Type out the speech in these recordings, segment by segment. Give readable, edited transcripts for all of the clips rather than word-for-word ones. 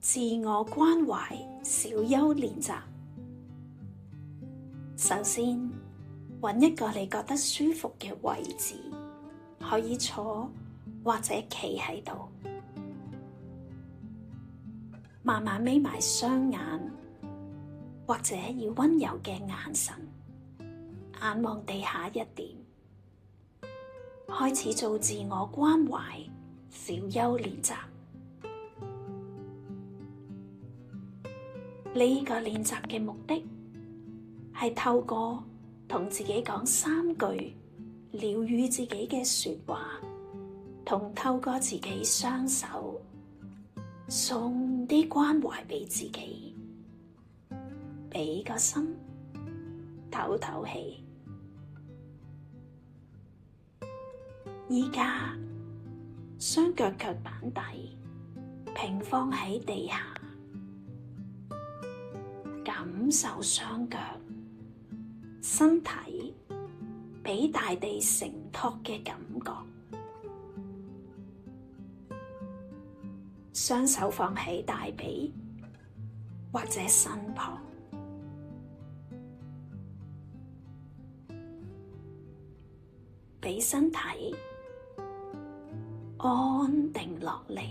自我關懷小休練習。首先，揾一個你覺得舒服嘅位置，可以坐或者企喺度，慢慢眯埋雙眼，或者以溫柔嘅眼神，眼望地下一點，開始做自我關懷小休練習。呢個練習嘅目的係透過同自己講3句療癒自己嘅說話，同透過自己雙手送啲關懷俾自己，俾個心唞唞氣。依家雙腳腳板底平放喺地下，感受雙腳、身體俾大地承托嘅感覺。雙手放喺大髀或者身旁，俾身體安定落嚟。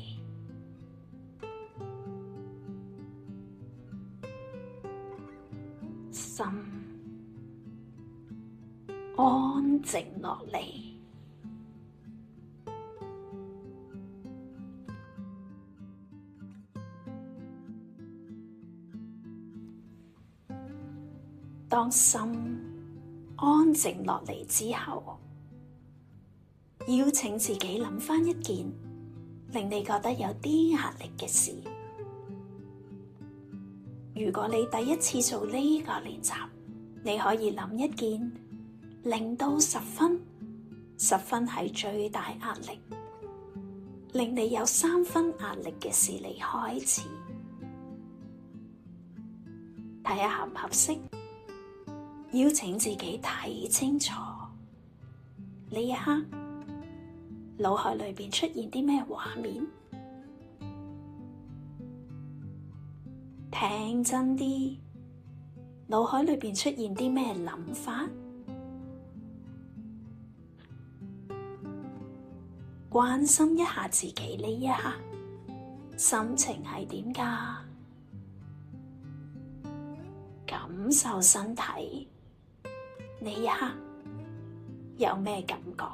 心安靜落嚟，當心安靜落嚟之後，邀請自己諗返一件令你覺得有啲壓力嘅事。如果你第一次做呢個練習，你可以諗一件0到10分，10分係最大壓力，令你有3分壓力嘅事嚟開始，睇下合唔合適。邀請自己睇清楚呢一刻腦海裏邊出現啲咩畫面，聽真啲，腦海裏邊出現啲咩諗法，關心一下自己呢一刻心情係點㗎？感受身體呢一刻有咩感覺？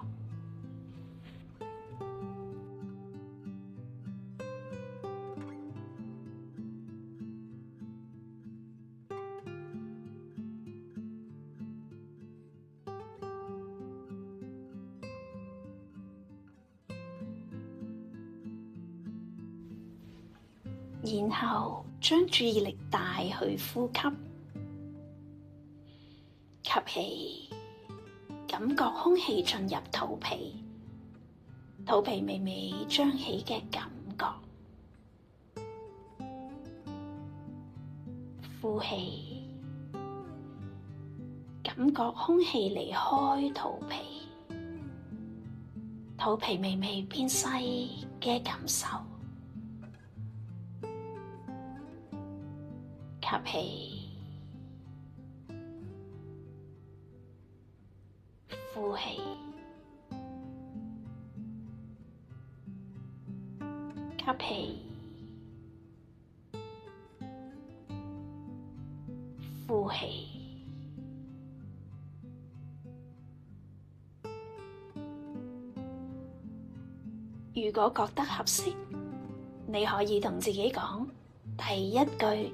然後將注意力帶去呼吸，吸氣，感覺空氣進入肚皮，肚皮微微張起嘅感覺。呼氣，感覺空氣離開肚皮，肚皮微微變細嘅感受。吸氣，呼氣，吸氣，呼氣。如果覺得合適，你可以同自己講第一句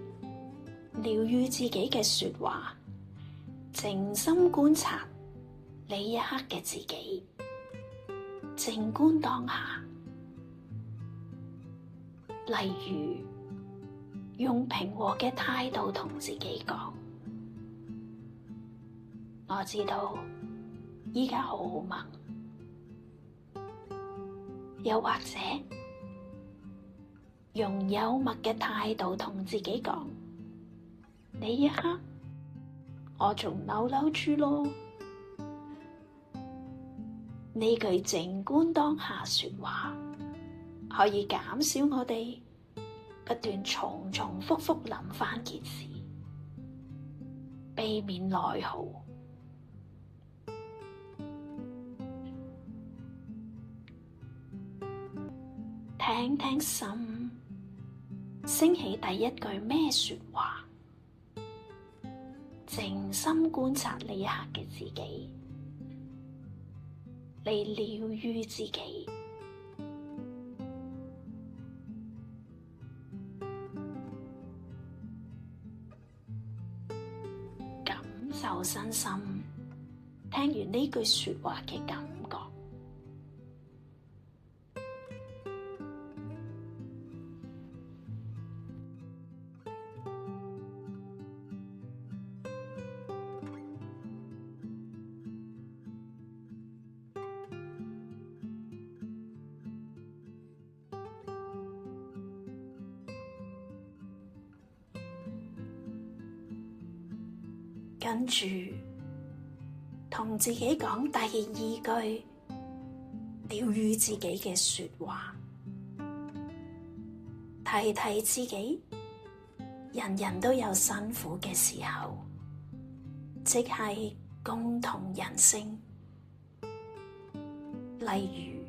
療癒自己嘅說話，靜心觀察呢一刻嘅自己，靜觀當下。例如，用平和嘅態度同自己講：我知道依家好忙。又或者，用幽默嘅態度同自己講：呢一刻我仲嬲住咯。呢句靜觀當下說話，可以減少我哋不斷重重複複諗返件事，避免內耗。聽聽心升起第一句咩說話，靜心觀察呢一刻嘅自己，嚟療癒自己，感受身心聽完呢句說話嘅感覺。跟住同自己講第二句療癒自己嘅說話，提提自己，人人都有辛苦嘅時候，即係共同人性。例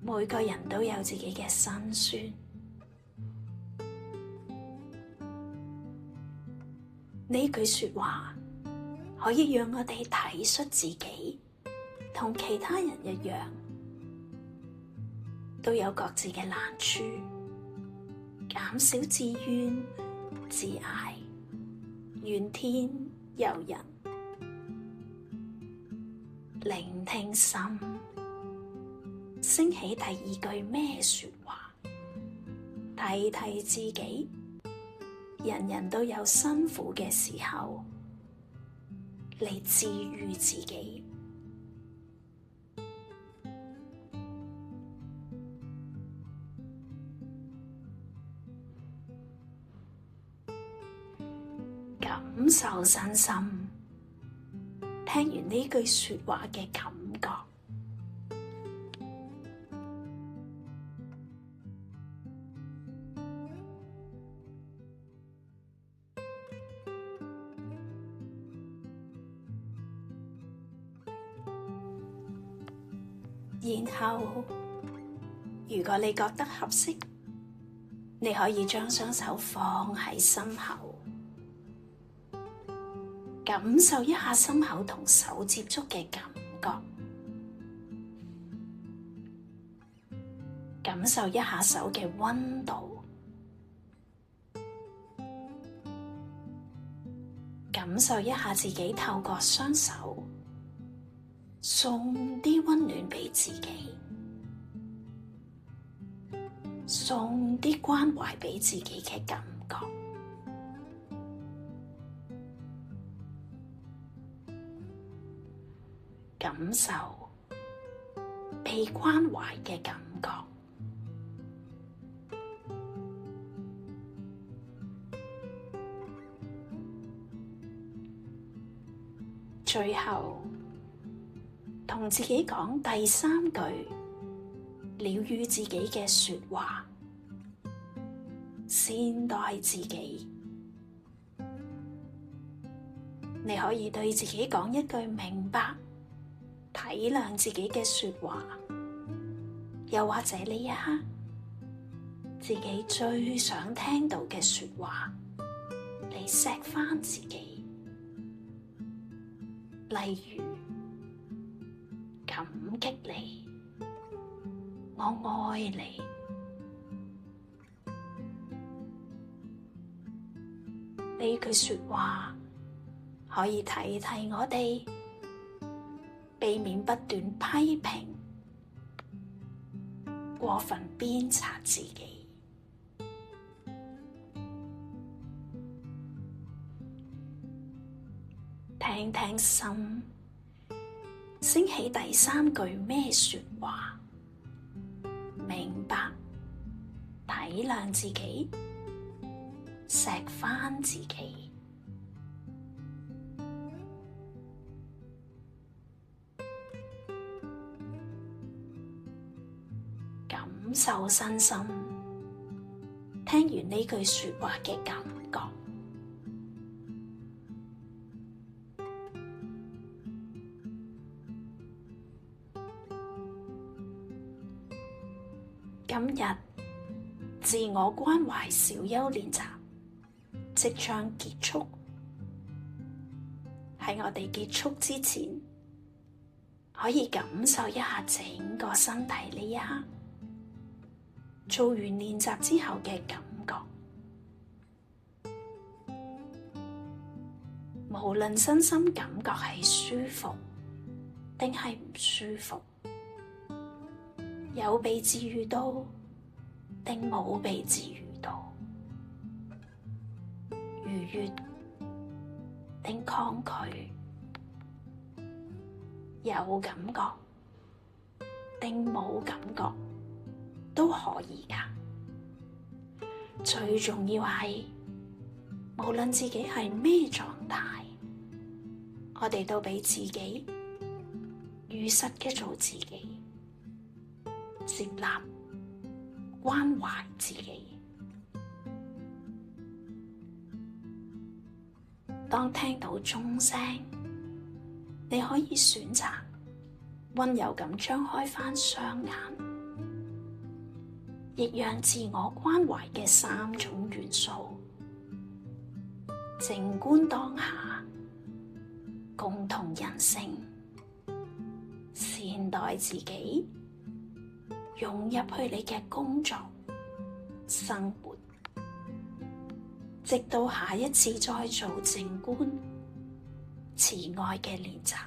如，每個人都有自己嘅辛酸。呢句說話可以讓我哋體恤自己，同其他人一樣，都有各自嘅難處，減少自怨自艾、怨天尤人。聆聽心升起第二句咩說話，提提自己，人人都有辛苦嘅時候，嚟治癒自己。感受身心聽完呢句說話嘅感覺。然後，如果你覺得合適，你可以將雙手放喺心口，感受一下心口同手接觸嘅感覺，感受一下手嘅溫度，感受一下自己透過雙手送啲溫暖俾自己，送啲關懷俾自己嘅感覺，感受被關懷嘅感覺。最後，同自己講第三句療癒自己嘅說話，善待自己。你可以對自己講一句明白、體諒自己嘅說話，又或者呢一刻自己最想聽到嘅說話，嚟錫返自己。例如，感激你，我愛你。呢句說話可以提提我哋，避免不斷批評、過分鞭策自己。聽聽心升起第三句咩說話，明白、體諒自己，錫返自己。感受身心聽完呢句說話嘅感覺。今日自我關懷小休練習即將結束。喺我哋結束之前，可以感受一下整個身體呢一刻做完練習之後嘅感覺。無論身心感覺係舒服定係唔舒服，有被治癒到定冇被治癒到，愉悅定抗拒，有感覺定冇感覺都可以㗎。最重要係，無論自己係咩狀態，我哋都俾自己如實嘅做自己，接納關懷自己。當聽到鐘聲，你可以選擇溫柔咁張開返雙眼，亦讓自我關懷嘅3種元素：靜觀當下、共同人性、善待自己，融入去你嘅工作、生活。直到下一次再做靜觀、慈愛嘅練習。